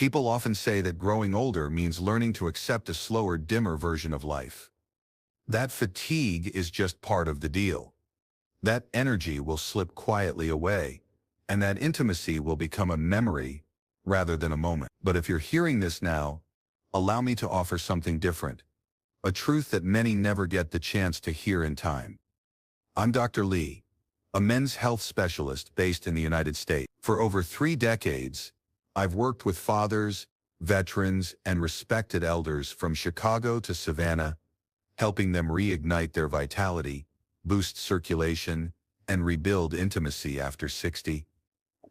People often say that growing older means learning to accept a slower, dimmer version of life. That fatigue is just part of the deal. That energy will slip quietly away, and that intimacy will become a memory rather than a moment. But if you're hearing this now, allow me to offer something different, a truth that many never get the chance to hear in time. I'm Dr. Lee, a men's health specialist based in the United States. For over 3 decades, I've worked with fathers, veterans, and respected elders from Chicago to Savannah, helping them reignite their vitality, boost circulation, and rebuild intimacy after 60.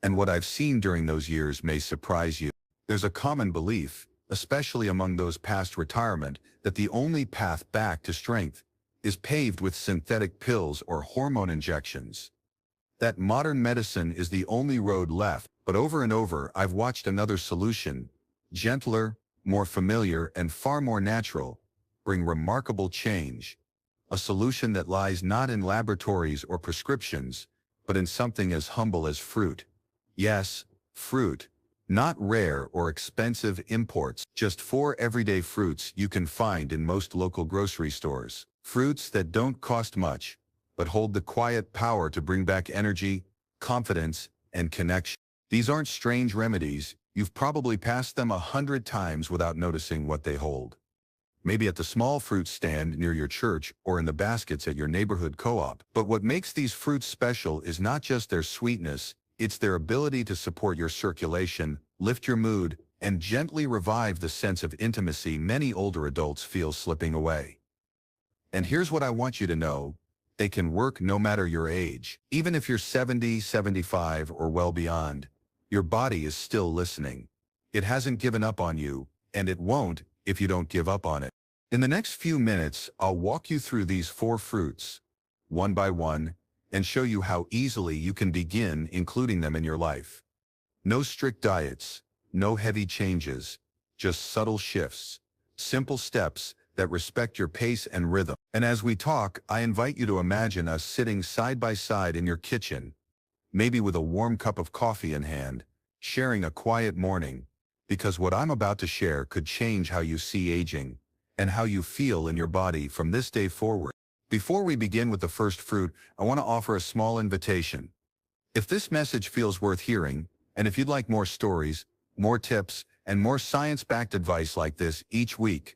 And what I've seen during those years may surprise you. There's a common belief, especially among those past retirement, that the only path back to strength is paved with synthetic pills or hormone injections. That modern medicine is the only road left, but over and over I've watched another solution, gentler, more familiar, and far more natural, bring remarkable change. A solution that lies not in laboratories or prescriptions, but in something as humble as fruit. Yes, fruit. Not rare or expensive imports, just 4 everyday fruits you can find in most local grocery stores. Fruits that don't cost much, but hold the quiet power to bring back energy, confidence, and connection. These aren't strange remedies. You've probably passed them 100 times without noticing what they hold. Maybe at the small fruit stand near your church or in the baskets at your neighborhood co-op. But what makes these fruits special is not just their sweetness, it's their ability to support your circulation, lift your mood, and gently revive the sense of intimacy many older adults feel slipping away. And here's what I want you to know. They can work no matter your age. Even if you're 70, 75, or well beyond, your body is still listening. It hasn't given up on you, and it won't if you don't give up on it. In the next few minutes, I'll walk you through these 4 fruits, one by one, and show you how easily you can begin including them in your life. No strict diets, no heavy changes, just subtle shifts, simple steps that respect your pace and rhythm. And as we talk, I invite you to imagine us sitting side by side in your kitchen, maybe with a warm cup of coffee in hand, sharing a quiet morning, because what I'm about to share could change how you see aging and how you feel in your body from this day forward. Before we begin with the first fruit, I want to offer a small invitation. If this message feels worth hearing, and if you'd like more stories, more tips, and more science-backed advice like this each week,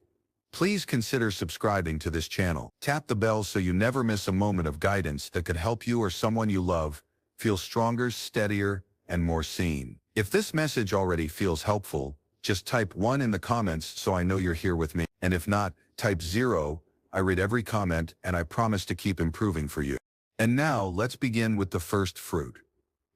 please consider subscribing to this channel. Tap the bell so you never miss a moment of guidance that could help you or someone you love feel stronger, steadier, and more seen. If this message already feels helpful, just type 1 in the comments so I know you're here with me. And if not, type 0. I read every comment and I promise to keep improving for you. And now let's begin with the first fruit.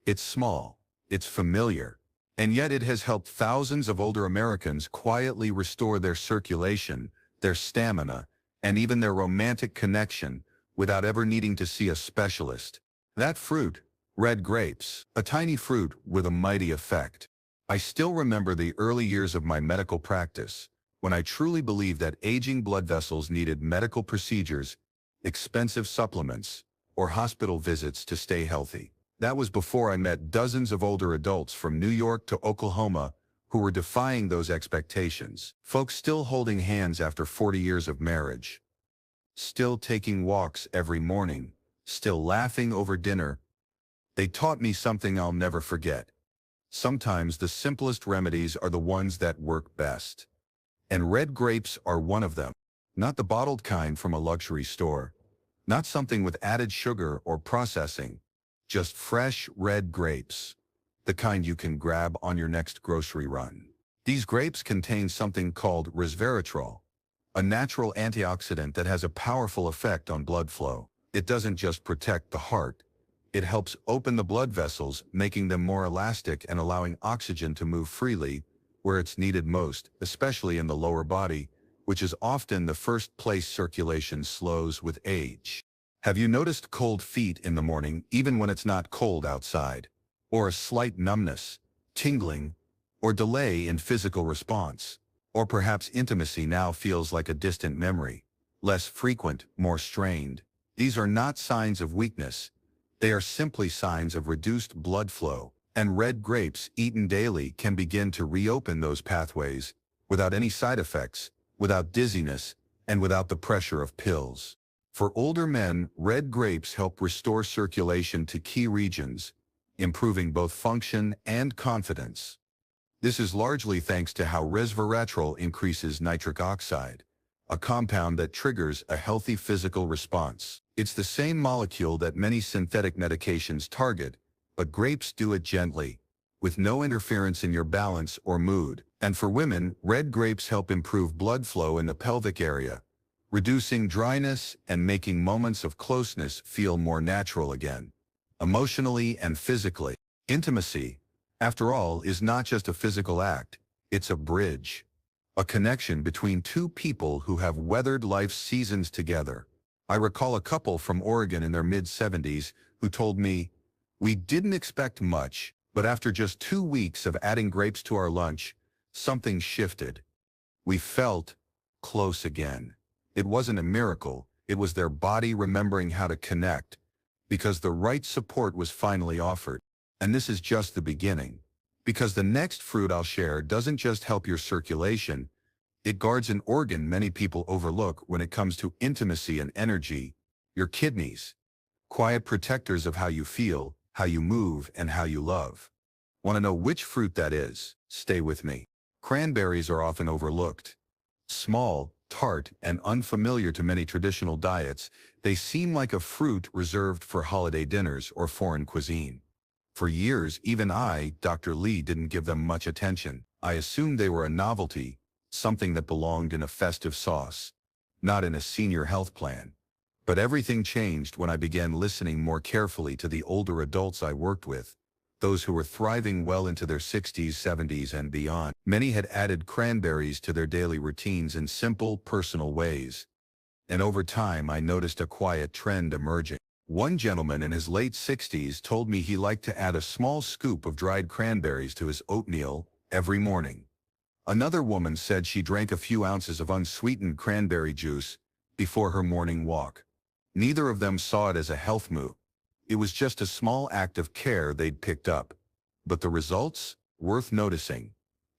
It's small, it's familiar, and yet it has helped thousands of older Americans quietly restore their circulation, their stamina, and even their romantic connection without ever needing to see a specialist. That fruit, red grapes, a tiny fruit with a mighty effect. I still remember the early years of my medical practice, when I truly believed that aging blood vessels needed medical procedures, expensive supplements, or hospital visits to stay healthy. That was before I met dozens of older adults from New York to Oklahoma who were defying those expectations. Folks still holding hands after 40 years of marriage, still taking walks every morning, still laughing over dinner. They taught me something I'll never forget. Sometimes the simplest remedies are the ones that work best. And red grapes are one of them. Not the bottled kind from a luxury store. Not something with added sugar or processing. Just fresh red grapes. The kind you can grab on your next grocery run. These grapes contain something called resveratrol, a natural antioxidant that has a powerful effect on blood flow. It doesn't just protect the heart. It helps open the blood vessels, making them more elastic and allowing oxygen to move freely where it's needed most, especially in the lower body, which is often the first place circulation slows with age. Have you noticed cold feet in the morning, even when it's not cold outside? Or a slight numbness, tingling, or delay in physical response? Or perhaps intimacy now feels like a distant memory, less frequent, more strained. These are not signs of weakness. They are simply signs of reduced blood flow. And red grapes eaten daily can begin to reopen those pathways without any side effects, without dizziness, and without the pressure of pills. For older men, red grapes help restore circulation to key regions, improving both function and confidence. This is largely thanks to how resveratrol increases nitric oxide, a compound that triggers a healthy physical response. It's the same molecule that many synthetic medications target, but grapes do it gently, with no interference in your balance or mood. And for women, red grapes help improve blood flow in the pelvic area, reducing dryness and making moments of closeness feel more natural again, emotionally and physically. Intimacy, after all, is not just a physical act, it's a bridge, a connection between two people who have weathered life's seasons together. I recall a couple from Oregon in their mid-70s who told me, "We didn't expect much, but after just 2 weeks of adding grapes to our lunch, something shifted. We felt close again." It wasn't a miracle, it was their body remembering how to connect, because the right support was finally offered. And this is just the beginning. Because the next fruit I'll share doesn't just help your circulation, it guards an organ many people overlook when it comes to intimacy and energy: your kidneys. Quiet protectors of how you feel, how you move, and how you love. Want to know which fruit that is? Stay with me. Cranberries are often overlooked. Small, tart, and unfamiliar to many traditional diets, they seem like a fruit reserved for holiday dinners or foreign cuisine. For years, even I, Dr. Lee, didn't give them much attention. I assumed they were a novelty, something that belonged in a festive sauce, not in a senior health plan. But everything changed when I began listening more carefully to the older adults I worked with, those who were thriving well into their 60s, 70s, and beyond. Many had added cranberries to their daily routines in simple, personal ways. And over time, I noticed a quiet trend emerging. One gentleman in his late 60s told me he liked to add a small scoop of dried cranberries to his oatmeal every morning. Another woman said she drank a few ounces of unsweetened cranberry juice before her morning walk. Neither of them saw it as a health move. It was just a small act of care they'd picked up. But the results? Worth noticing.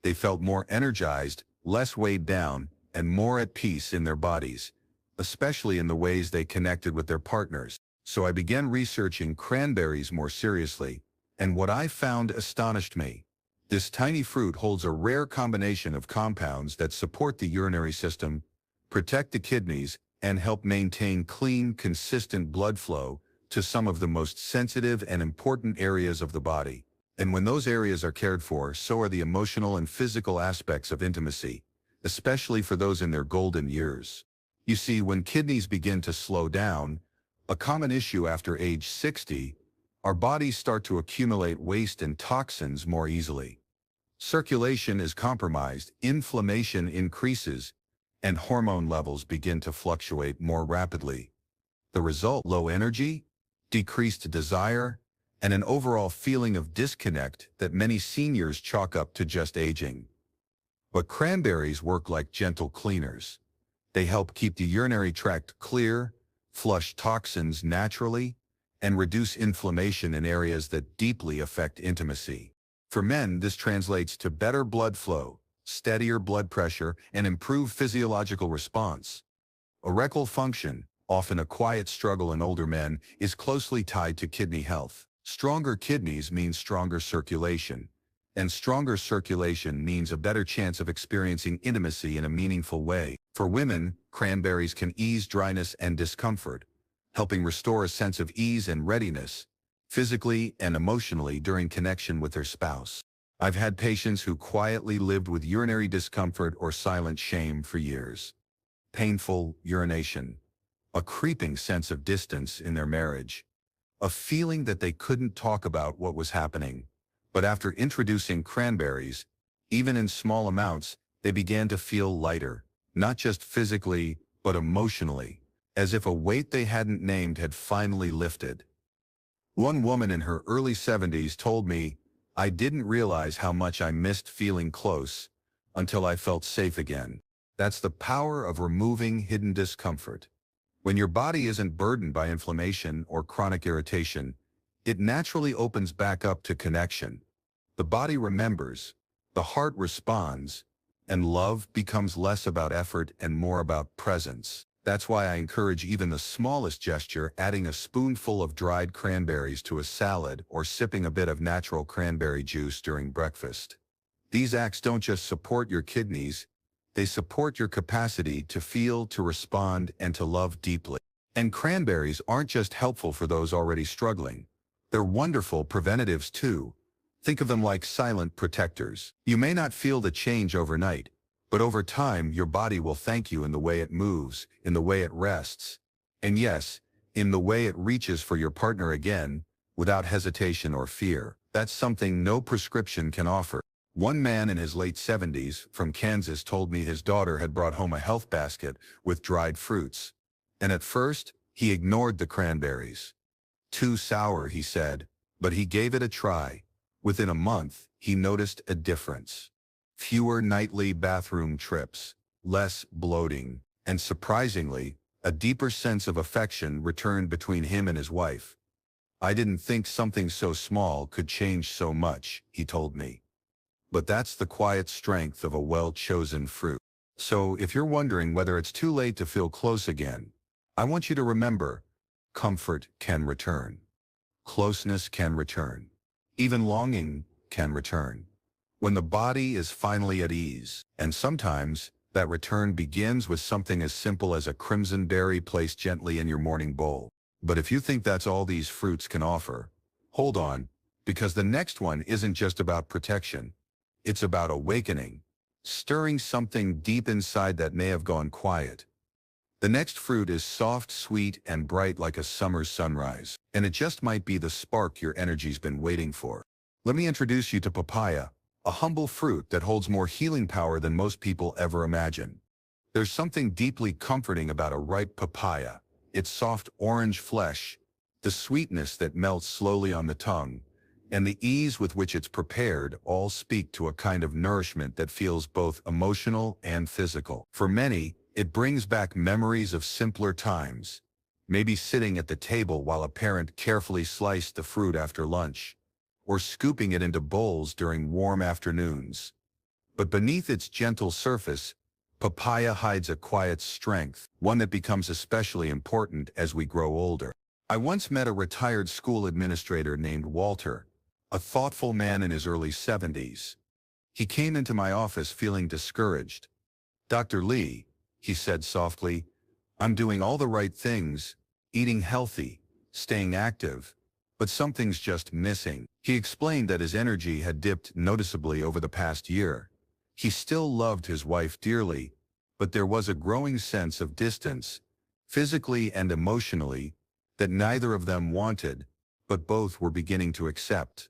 They felt more energized, less weighed down, and more at peace in their bodies, especially in the ways they connected with their partners. So I began researching cranberries more seriously, and what I found astonished me. This tiny fruit holds a rare combination of compounds that support the urinary system, protect the kidneys, and help maintain clean, consistent blood flow to some of the most sensitive and important areas of the body. And when those areas are cared for, so are the emotional and physical aspects of intimacy, especially for those in their golden years. You see, when kidneys begin to slow down, a common issue after age 60, our bodies start to accumulate waste and toxins more easily. Circulation is compromised, inflammation increases, and hormone levels begin to fluctuate more rapidly. The result: low energy, decreased desire, and an overall feeling of disconnect that many seniors chalk up to just aging. But cranberries work like gentle cleaners. They help keep the urinary tract clear, flush toxins naturally, and reduce inflammation in areas that deeply affect intimacy. For men, this translates to better blood flow, steadier blood pressure, and improved physiological response. Erectile function, often a quiet struggle in older men, is closely tied to kidney health. Stronger kidneys means stronger circulation, and stronger circulation means a better chance of experiencing intimacy in a meaningful way. For women, cranberries can ease dryness and discomfort, helping restore a sense of ease and readiness, physically and emotionally, during connection with their spouse. I've had patients who quietly lived with urinary discomfort or silent shame for years. Painful urination, a creeping sense of distance in their marriage, a feeling that they couldn't talk about what was happening. But after introducing cranberries, even in small amounts, they began to feel lighter, not just physically, but emotionally, as if a weight they hadn't named had finally lifted. One woman in her early 70s told me, "I didn't realize how much I missed feeling close until I felt safe again." That's the power of removing hidden discomfort. When your body isn't burdened by inflammation or chronic irritation, it naturally opens back up to connection. The body remembers, the heart responds, and love becomes less about effort and more about presence. That's why I encourage even the smallest gesture, adding a spoonful of dried cranberries to a salad or sipping a bit of natural cranberry juice during breakfast. These acts don't just support your kidneys, they support your capacity to feel, to respond, and to love deeply. And cranberries aren't just helpful for those already struggling. They're wonderful preventatives too. Think of them like silent protectors. You may not feel the change overnight, but over time your body will thank you in the way it moves, in the way it rests, and yes, in the way it reaches for your partner again, without hesitation or fear. That's something no prescription can offer. One man in his late 70s from Kansas told me his daughter had brought home a health basket with dried fruits. And at first, he ignored the cranberries. Too sour, he said, but he gave it a try. Within a month, he noticed a difference. Fewer nightly bathroom trips, less bloating, and surprisingly, a deeper sense of affection returned between him and his wife. I didn't think something so small could change so much, he told me. But that's the quiet strength of a well-chosen fruit. So if you're wondering whether it's too late to feel close again, I want you to remember, comfort can return. Closeness can return. Even longing can return. When the body is finally at ease, and sometimes that return begins with something as simple as a crimson berry placed gently in your morning bowl. But if you think that's all these fruits can offer, hold on, because the next one isn't just about protection. It's about awakening, stirring something deep inside that may have gone quiet. The next fruit is soft, sweet, and bright like a summer's sunrise, and it just might be the spark your energy's been waiting for. Let me introduce you to papaya, a humble fruit that holds more healing power than most people ever imagine. There's something deeply comforting about a ripe papaya, its soft orange flesh, the sweetness that melts slowly on the tongue, and the ease with which it's prepared all speak to a kind of nourishment that feels both emotional and physical. For many, it brings back memories of simpler times, maybe sitting at the table while a parent carefully sliced the fruit after lunch, or scooping it into bowls during warm afternoons. But beneath its gentle surface, papaya hides a quiet strength, one that becomes especially important as we grow older. I once met a retired school administrator named Walter, a thoughtful man in his early 70s. He came into my office feeling discouraged. "Dr. Lee," he said softly, "I'm doing all the right things, eating healthy, staying active, but something's just missing." He explained that his energy had dipped noticeably over the past year. He still loved his wife dearly, but there was a growing sense of distance, physically and emotionally, that neither of them wanted, but both were beginning to accept.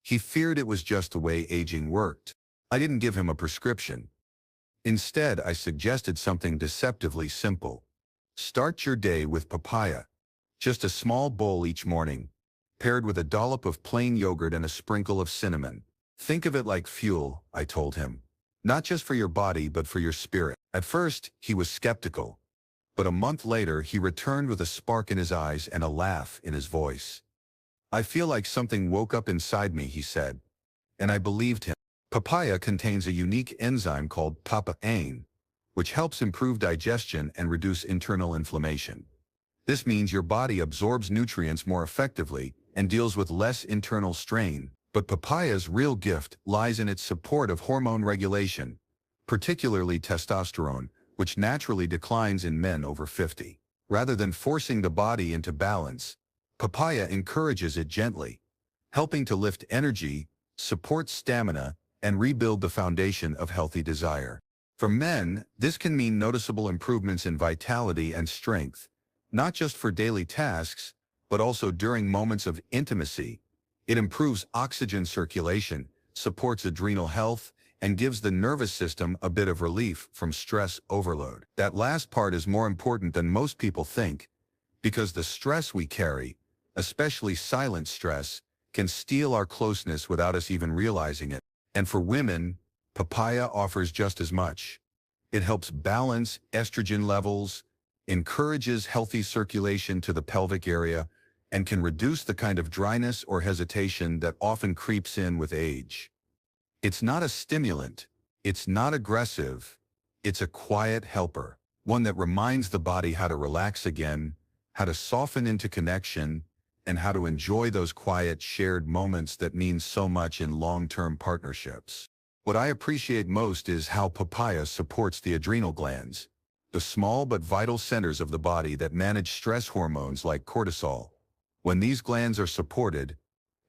He feared it was just the way aging worked. I didn't give him a prescription. Instead, I suggested something deceptively simple. Start your day with papaya. Just a small bowl each morning, paired with a dollop of plain yogurt and a sprinkle of cinnamon. Think of it like fuel, I told him. Not just for your body, but for your spirit. At first, he was skeptical. But a month later, he returned with a spark in his eyes and a laugh in his voice. "I feel like something woke up inside me," he said. And I believed him. Papaya contains a unique enzyme called papain, which helps improve digestion and reduce internal inflammation. This means your body absorbs nutrients more effectively and deals with less internal strain. But papaya's real gift lies in its support of hormone regulation, particularly testosterone, which naturally declines in men over 50. Rather than forcing the body into balance, papaya encourages it gently, helping to lift energy, support stamina, and rebuild the foundation of healthy desire. For men, this can mean noticeable improvements in vitality and strength, not just for daily tasks, but also during moments of intimacy. It improves oxygen circulation, supports adrenal health, and gives the nervous system a bit of relief from stress overload. That last part is more important than most people think, because the stress we carry, especially silent stress, can steal our closeness without us even realizing it. And for women, papaya offers just as much. It helps balance estrogen levels, encourages healthy circulation to the pelvic area, and can reduce the kind of dryness or hesitation that often creeps in with age. It's not a stimulant, it's not aggressive, it's a quiet helper, one that reminds the body how to relax again, how to soften into connection, and how to enjoy those quiet shared moments that mean so much in long-term partnerships. What I appreciate most is how papaya supports the adrenal glands, the small but vital centers of the body that manage stress hormones like cortisol. When these glands are supported,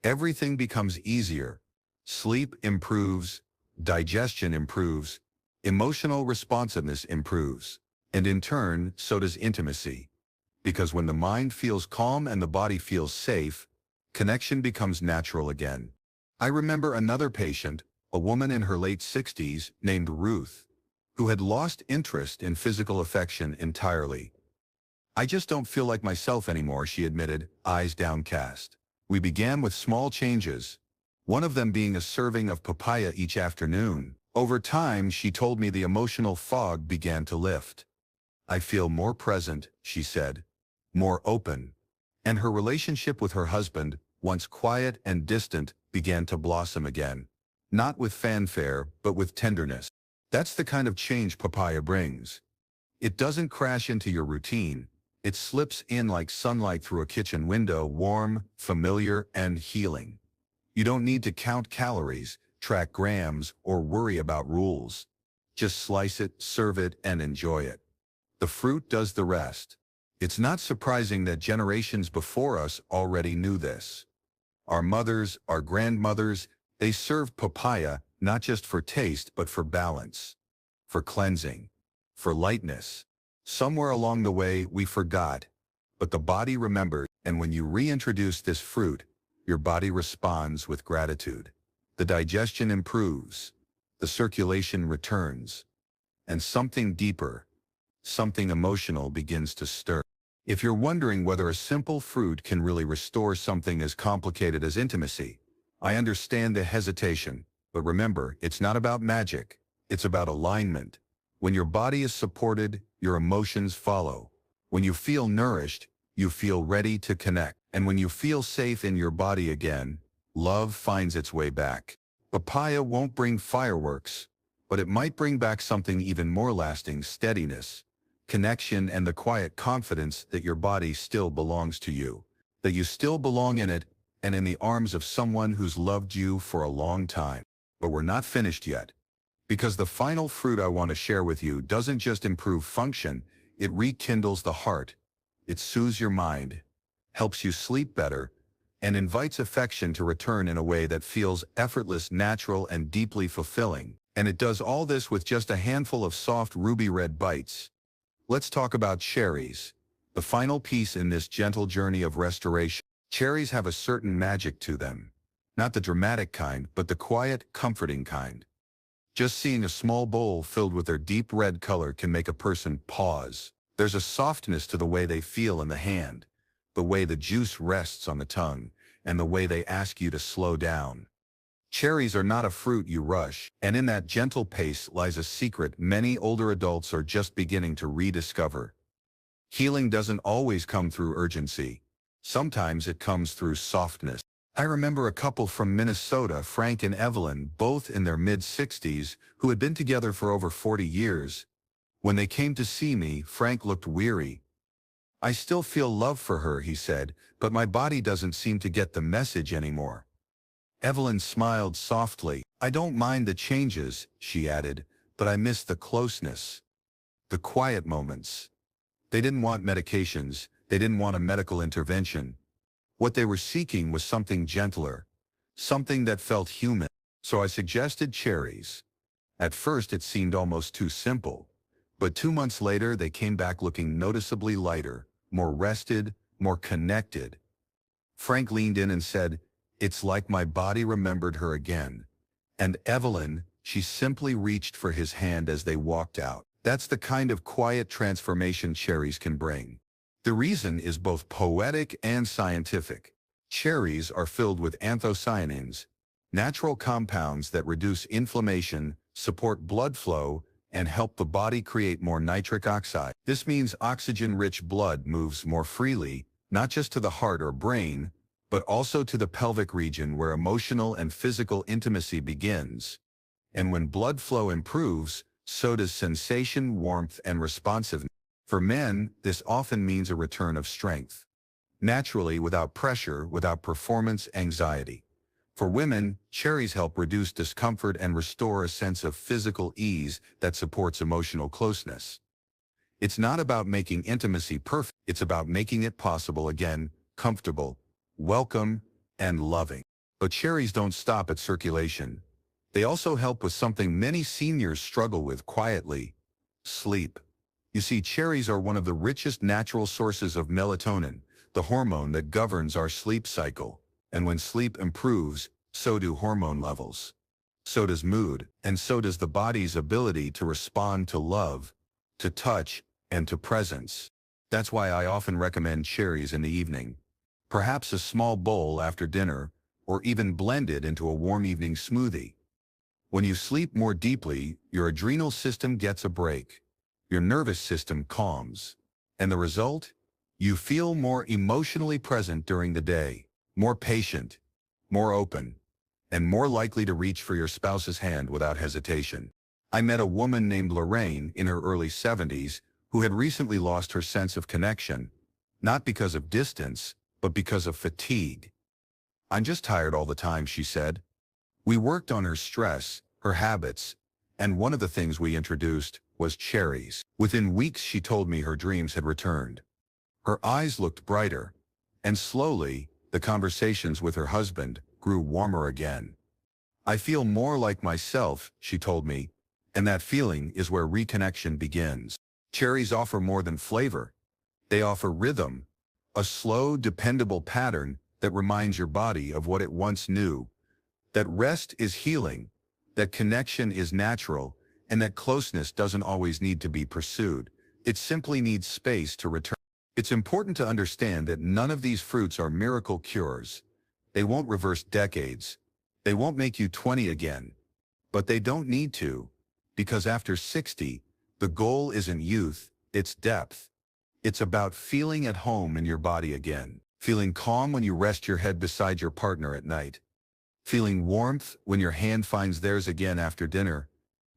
everything becomes easier. Sleep improves, digestion improves, emotional responsiveness improves, and in turn, so does intimacy. Because when the mind feels calm and the body feels safe, connection becomes natural again. I remember another patient, a woman in her late 60s named Ruth, who had lost interest in physical affection entirely. "I just don't feel like myself anymore," she admitted, eyes downcast. We began with small changes, one of them being a serving of papaya each afternoon. Over time, she told me, the emotional fog began to lift. "I feel more present," she said, "more open." And her relationship with her husband, once quiet and distant, began to blossom again. Not with fanfare, but with tenderness. That's the kind of change papaya brings. It doesn't crash into your routine. It slips in like sunlight through a kitchen window, warm, familiar, and healing. You don't need to count calories, track grams, or worry about rules. Just slice it, serve it, and enjoy it. The fruit does the rest. It's not surprising that generations before us already knew this. Our mothers, our grandmothers, they served papaya not just for taste but for balance, for cleansing, for lightness. Somewhere along the way we forgot, but the body remembered, and when you reintroduce this fruit, your body responds with gratitude. The digestion improves, the circulation returns, and something deeper, something emotional begins to stir. If you're wondering whether a simple fruit can really restore something as complicated as intimacy, I understand the hesitation, but remember, it's not about magic, it's about alignment. When your body is supported, your emotions follow. When you feel nourished, you feel ready to connect. And when you feel safe in your body again, love finds its way back. Papaya won't bring fireworks, but it might bring back something even more lasting: steadiness, connection, and the quiet confidence that your body still belongs to you, that you still belong in it and in the arms of someone who's loved you for a long time. But we're not finished yet, because the final fruit I want to share with you doesn't just improve function, it rekindles the heart. It soothes your mind, helps you sleep better, and invites affection to return in a way that feels effortless, natural, and deeply fulfilling. And it does all this with just a handful of soft ruby red bites. Let's talk about cherries, the final piece in this gentle journey of restoration. Cherries have a certain magic to them. Not the dramatic kind, but the quiet, comforting kind. Just seeing a small bowl filled with their deep red color can make a person pause. There's a softness to the way they feel in the hand, the way the juice rests on the tongue, and the way they ask you to slow down. Cherries are not a fruit you rush, and in that gentle pace lies a secret many older adults are just beginning to rediscover. Healing doesn't always come through urgency. Sometimes it comes through softness. I remember a couple from Minnesota, Frank and Evelyn, both in their mid-60s, who had been together for over 40 years. When they came to see me, Frank looked weary. "I still feel love for her," he said, "but my body doesn't seem to get the message anymore." Evelyn smiled softly. "I don't mind the changes," she added, "but I miss the closeness, the quiet moments." They didn't want medications. They didn't want a medical intervention. What they were seeking was something gentler, something that felt human. So I suggested cherries. At first it seemed almost too simple, but 2 months later they came back looking noticeably lighter, more rested, more connected. Frank leaned in and said, "It's like my body remembered her again." And Evelyn, she simply reached for his hand as they walked out. That's the kind of quiet transformation cherries can bring. The reason is both poetic and scientific. Cherries are filled with anthocyanins, natural compounds that reduce inflammation, support blood flow, and help the body create more nitric oxide. This means oxygen-rich blood moves more freely, not just to the heart or brain, but also to the pelvic region where emotional and physical intimacy begins. And when blood flow improves, so does sensation, warmth, and responsiveness. For men, this often means a return of strength, naturally, without pressure, without performance anxiety. For women, cherries help reduce discomfort and restore a sense of physical ease that supports emotional closeness. It's not about making intimacy perfect, it's about making it possible again, comfortable, welcome, and loving. But cherries don't stop at circulation. They also help with something many seniors struggle with quietly: sleep. You see, cherries are one of the richest natural sources of melatonin, the hormone that governs our sleep cycle. And when sleep improves, so do hormone levels. So does mood, and so does the body's ability to respond to love, to touch, and to presence. That's why I often recommend cherries in the evening. Perhaps a small bowl after dinner, or even blended into a warm evening smoothie. When you sleep more deeply, your adrenal system gets a break. Your nervous system calms. And the result? You feel more emotionally present during the day, more patient, more open, and more likely to reach for your spouse's hand without hesitation. I met a woman named Lorraine in her early 70s who had recently lost her sense of connection, not because of distance, but because of fatigue. "I'm just tired all the time," she said. We worked on her stress, her habits, and one of the things we introduced was cherries. Within weeks, she told me her dreams had returned. Her eyes looked brighter, and slowly, the conversations with her husband grew warmer again. "I feel more like myself," she told me, and that feeling is where reconnection begins. Cherries offer more than flavor. They offer rhythm, a slow, dependable pattern that reminds your body of what it once knew, that rest is healing, that connection is natural, and that closeness doesn't always need to be pursued. It simply needs space to return. It's important to understand that none of these fruits are miracle cures. They won't reverse decades. They won't make you 20 again. But they don't need to, because after 60, the goal isn't youth, it's depth. It's about feeling at home in your body again, feeling calm when you rest your head beside your partner at night, feeling warmth when your hand finds theirs again after dinner.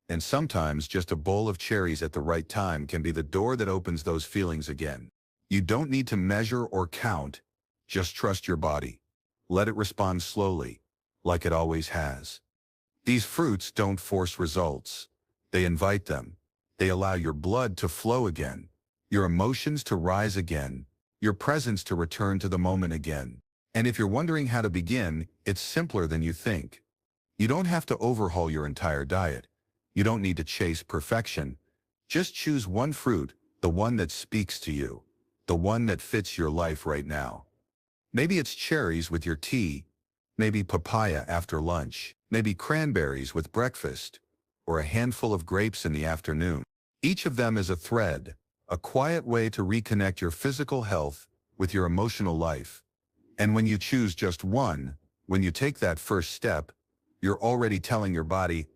And sometimes just a bowl of cherries at the right time can be the door that opens those feelings again. You don't need to measure or count, just trust your body. Let it respond slowly, like it always has. These fruits don't force results. They invite them. They allow your blood to flow again, your emotions to rise again, your presence to return to the moment again. And if you're wondering how to begin, it's simpler than you think. You don't have to overhaul your entire diet. You don't need to chase perfection. Just choose one fruit, the one that speaks to you, the one that fits your life right now. Maybe it's cherries with your tea, maybe papaya after lunch, maybe cranberries with breakfast, or a handful of grapes in the afternoon. Each of them is a thread, a quiet way to reconnect your physical health with your emotional life. And when you choose just one, when you take that first step, you're already telling your body,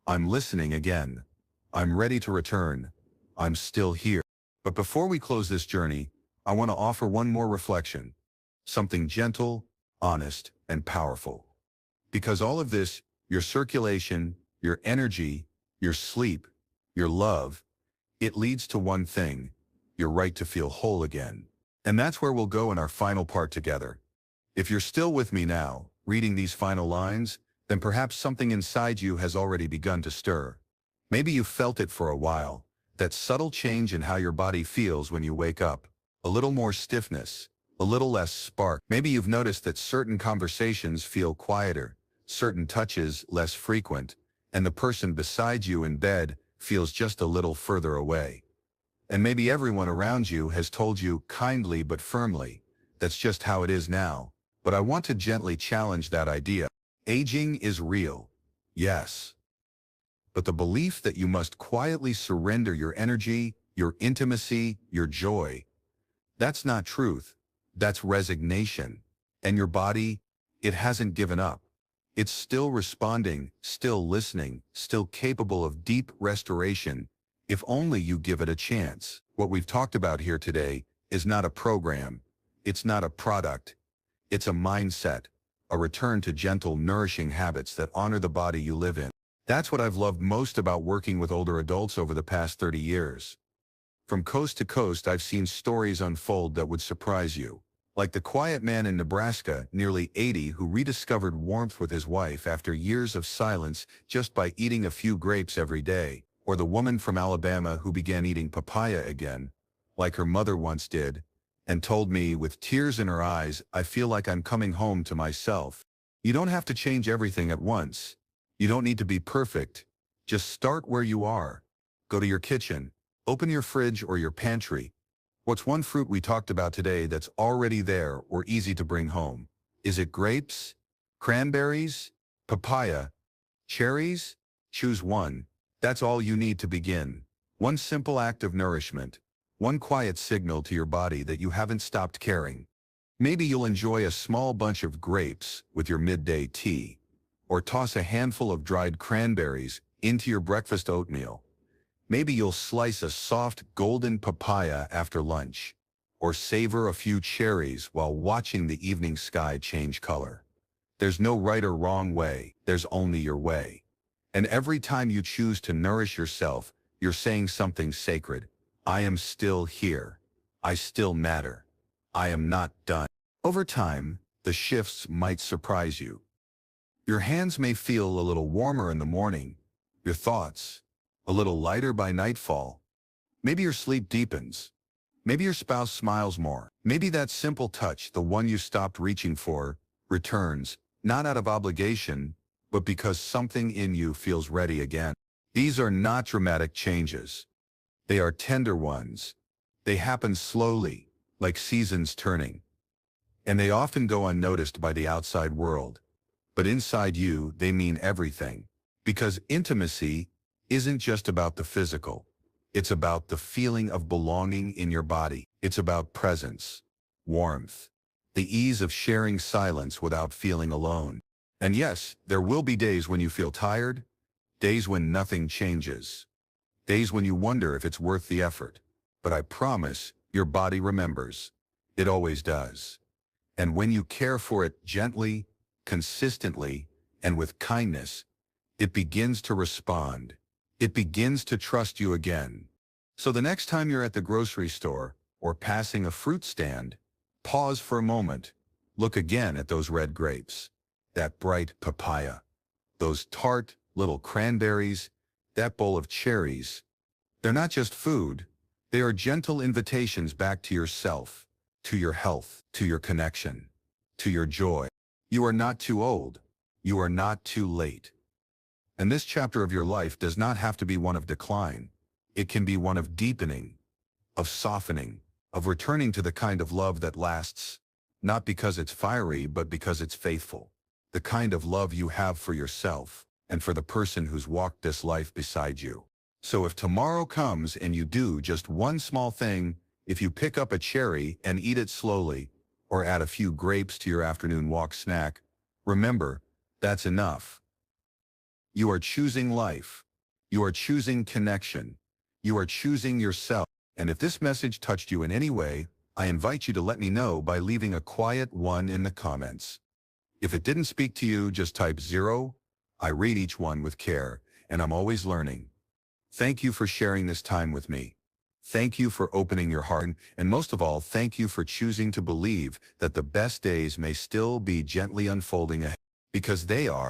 "I'm listening again. I'm ready to return. I'm still here." But before we close this journey, I want to offer one more reflection, something gentle, honest, and powerful. Because all of this, your circulation, your energy, your sleep, your love, it leads to one thing: your right to feel whole again. And that's where we'll go in our final part together. If you're still with me now, reading these final lines, then perhaps something inside you has already begun to stir. Maybe you've felt it for a while, that subtle change in how your body feels when you wake up. A little more stiffness, a little less spark. Maybe you've noticed that certain conversations feel quieter, certain touches less frequent, and the person beside you in bed feels just a little further away. And maybe everyone around you has told you kindly but firmly, "That's just how it is now." But I want to gently challenge that idea. Aging is real, yes. But the belief that you must quietly surrender your energy, your intimacy, your joy, that's not truth. That's resignation. And your body, it hasn't given up. It's still responding, still listening, still capable of deep restoration, if only you give it a chance. What we've talked about here today is not a program. It's not a product. It's a mindset, a return to gentle, nourishing habits that honor the body you live in. That's what I've loved most about working with older adults over the past 30 years. From coast to coast, I've seen stories unfold that would surprise you. Like the quiet man in Nebraska, nearly 80, who rediscovered warmth with his wife after years of silence just by eating a few grapes every day. Or the woman from Alabama who began eating papaya again, like her mother once did, and told me with tears in her eyes, "I feel like I'm coming home to myself." You don't have to change everything at once. You don't need to be perfect. Just start where you are. Go to your kitchen. Open your fridge or your pantry. What's one fruit we talked about today that's already there or easy to bring home? Is it grapes? Cranberries? Papaya? Cherries? Choose one. That's all you need to begin. One simple act of nourishment. One quiet signal to your body that you haven't stopped caring. Maybe you'll enjoy a small bunch of grapes with your midday tea, or toss a handful of dried cranberries into your breakfast oatmeal. Maybe you'll slice a soft golden papaya after lunch, or savor a few cherries while watching the evening sky change color. There's no right or wrong way, there's only your way. And every time you choose to nourish yourself, you're saying something sacred. I am still here. I still matter. I am not done. Over time, the shifts might surprise you. Your hands may feel a little warmer in the morning, your thoughts a little lighter by nightfall. Maybe your sleep deepens. Maybe your spouse smiles more. Maybe that simple touch, the one you stopped reaching for, returns, not out of obligation, but because something in you feels ready again. These are not dramatic changes. They are tender ones. They happen slowly, like seasons turning. And they often go unnoticed by the outside world. But inside you, they mean everything. Because intimacy isn't just about the physical. It's about the feeling of belonging in your body. It's about presence, warmth, the ease of sharing silence without feeling alone. And yes, there will be days when you feel tired, days when nothing changes, days when you wonder if it's worth the effort. But I promise, your body remembers. It always does. And when you care for it gently, consistently, and with kindness, it begins to respond. It begins to trust you again. So the next time you're at the grocery store or passing a fruit stand, pause for a moment. Look again at those red grapes, that bright papaya, those tart little cranberries, that bowl of cherries. They're not just food. They are gentle invitations back to yourself, to your health, to your connection, to your joy. You are not too old. You are not too late. And this chapter of your life does not have to be one of decline. It can be one of deepening, of softening, of returning to the kind of love that lasts, not because it's fiery, but because it's faithful. The kind of love you have for yourself and for the person who's walked this life beside you. So if tomorrow comes and you do just one small thing, if you pick up a cherry and eat it slowly, or add a few grapes to your afternoon walk snack, remember, that's enough. You are choosing life. You are choosing connection. You are choosing yourself. And if this message touched you in any way, I invite you to let me know by leaving a quiet 1 in the comments. If it didn't speak to you, just type 0. I read each one with care, and I'm always learning. Thank you for sharing this time with me. Thank you for opening your heart, and most of all, thank you for choosing to believe that the best days may still be gently unfolding ahead, because they are.